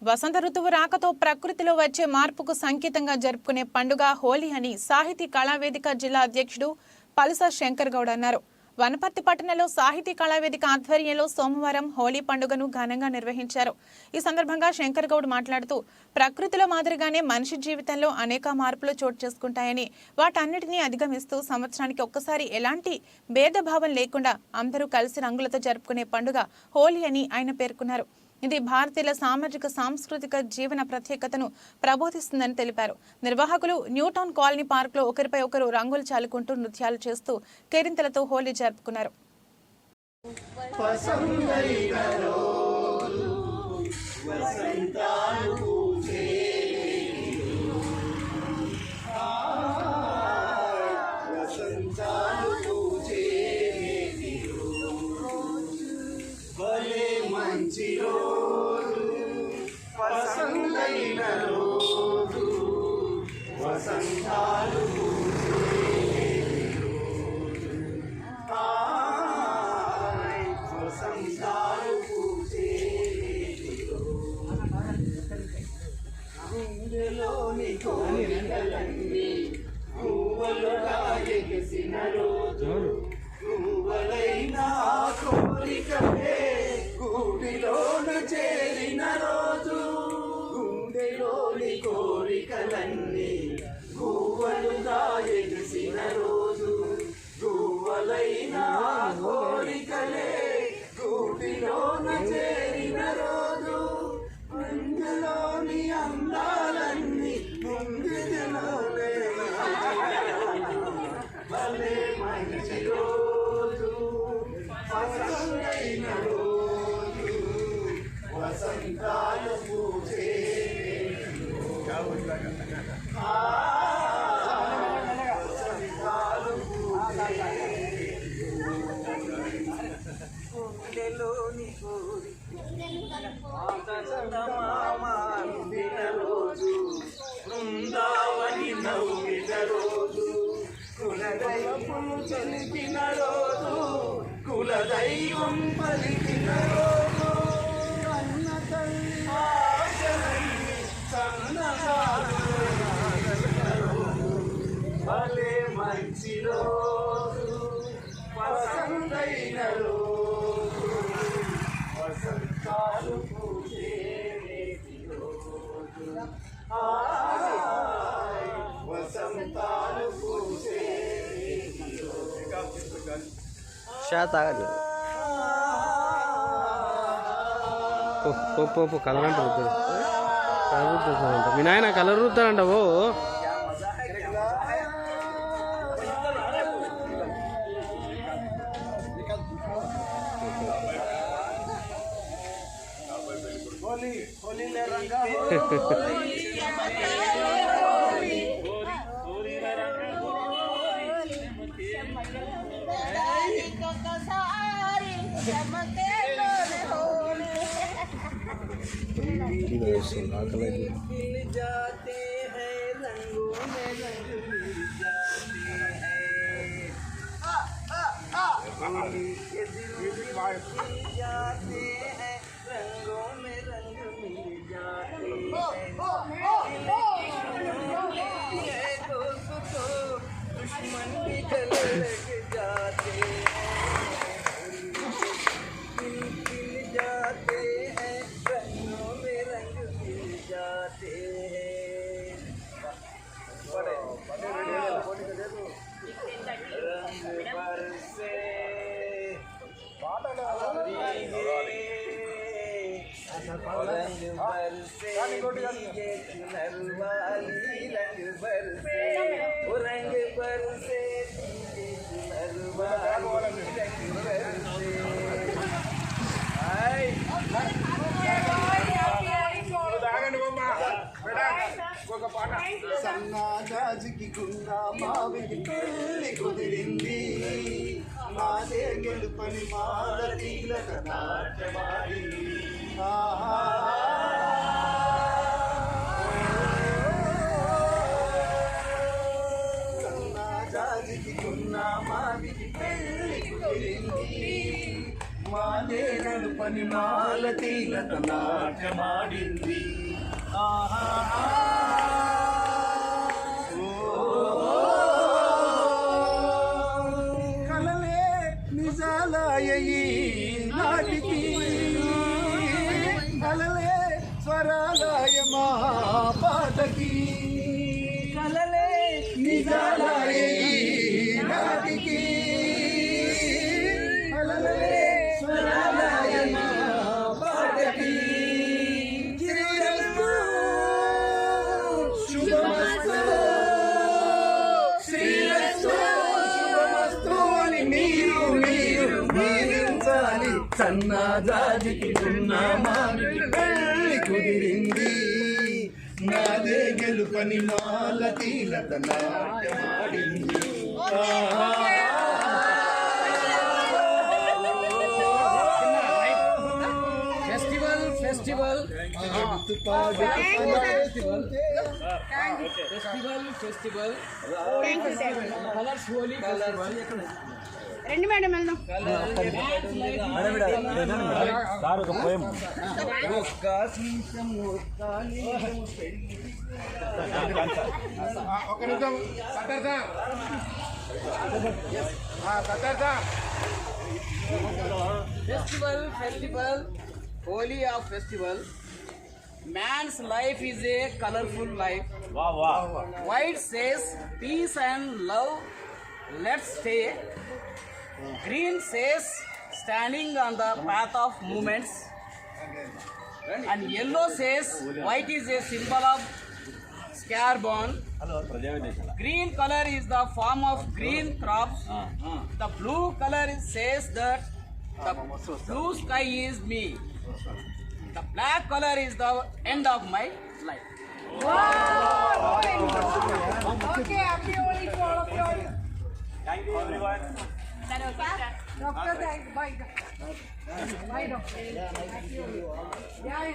వసంత ఋతువు రాకతో ప్రకృతిలో వచ్చే మార్పుకు సంకేతంగా జరుపుకునే పండుగ హోలీ అని సాహితీ కళావేదిక జిల్లా అధ్యక్షుడు పలుస శంకర్ గౌడ్ అన్నారు. వనపర్తి పట్టణంలో సాహితీ కళావేదిక ఆధ్వర్యంలో సోమవారం హోలీ పండుగను ఘనంగా నిర్వహించారు. ఈ సందర్భంగా శంకర్ గౌడ్ మాట్లాడుతూ ప్రకృతిలో మాదిరిగానే మనిషి జీవితంలో అనేక మార్పులు చోటు చేసుకుంటాయని, వాటన్నిటినీ అధిగమిస్తూ సంవత్సరానికి ఒక్కసారి ఎలాంటి భేదభావం లేకుండా అందరూ కలిసి రంగులతో జరుపుకునే పండుగ హోలీ అని ఆయన పేర్కొన్నారు. ఇది భారతీయుల సామాజిక సాంస్కృతిక జీవన ప్రత్యేకతను ప్రబోధిస్తుందని తెలిపారు. నిర్వాహకులు న్యూటౌన్ కాలనీ పార్క్ లో ఒకరిపై ఒకరు రంగులు చాలుకుంటూ నృత్యాలు చేస్తూ కేరింతలతో హోలీ జరుపుకున్నారు. కోరికలన్నీ గువ్వలుగా ఎగిసిన రోజు, గువ్వలైనా కోరికలే గూటిలోన చేరిన రోజు, అందులోని అందాలన్నీ ముంగిలోనే భలే మంచి రోజు, వసంతైన రోజు, వసంతాలు పూసే గుండెలోని కోరిక రోజు, బృందావని నవ్విన రోజు, కులదైవం చెలిపిన రోజు, కులదైవం పలికిన రోజు, అన్న తల్లి ఆశలన్నీ సన్నసాలు భలే మంచి రోజు, వసంతైన రోజు, వసంతాలు పూసే రోజు, వసంతాలు పూసే కలర్ అంటారు మీ నాయన కలర్ రుద్దానంటావు. जाते हैं रंगों में रंग मिल जाते हैं, होली के दिन मिल जाते हैं, रंगों में रंग मिल जाते हैं, दोस्त को दुश्मन भी गले लग जाते हैं, मिल जाते हैं, रंगों में रंग मिल जाते हैं। रंग बरसे भीगे चुनर वाली, रंग बरसे रंग बरसे भीगे चुनर वाली, रंग बरसे సన్నాజాజికి గున్నా మావికి పెళ్ళి కుదిరింది, మాదే గెలుపని మాలతీలక నాట్యమాడింది. సన్నాజాజికి గున్నా మావికి పెళ్ళి కుదిరింది, మాదే గెలుపని మాల మాలతీలత నాట్యమాడింది. కలలే నిజాలాయ ఈ నాటికి, కలలే స్వరాలాయ మా పాటకి, కలలే నిజాలాయ ఈ నాటికి, కలలే స్వరాలాయ మా పాటకి. శ్రీరస్తు శుభమస్తు, శ్రీరస్తు శుభమస్తు అని మీరు దీవించాలి. సన్నాజాజికి ఉన్న మామిడి పెళ్ళి కుదిరింది, నాదే గెలుపని మాలతీలత నాట్యమాడింది. ఫెస్టివల్ కలర్స్ హోలీ రండి మేడం వెళ్దాం. ఒక నిమిషం festival holy of festival. Man's life is a colorful life. White says peace and love, let's stay. Green says standing on the path of movements, and yellow says white is a symbol of scarborn. Green color is the form of green crops. The blue color says that the blue sky is me. The black color is the end of my life. Okay, happy Holi to all of you. Thank you everyone. Doctor, thank you. Bye. Bye, doctor. Happy Holi. Yeah.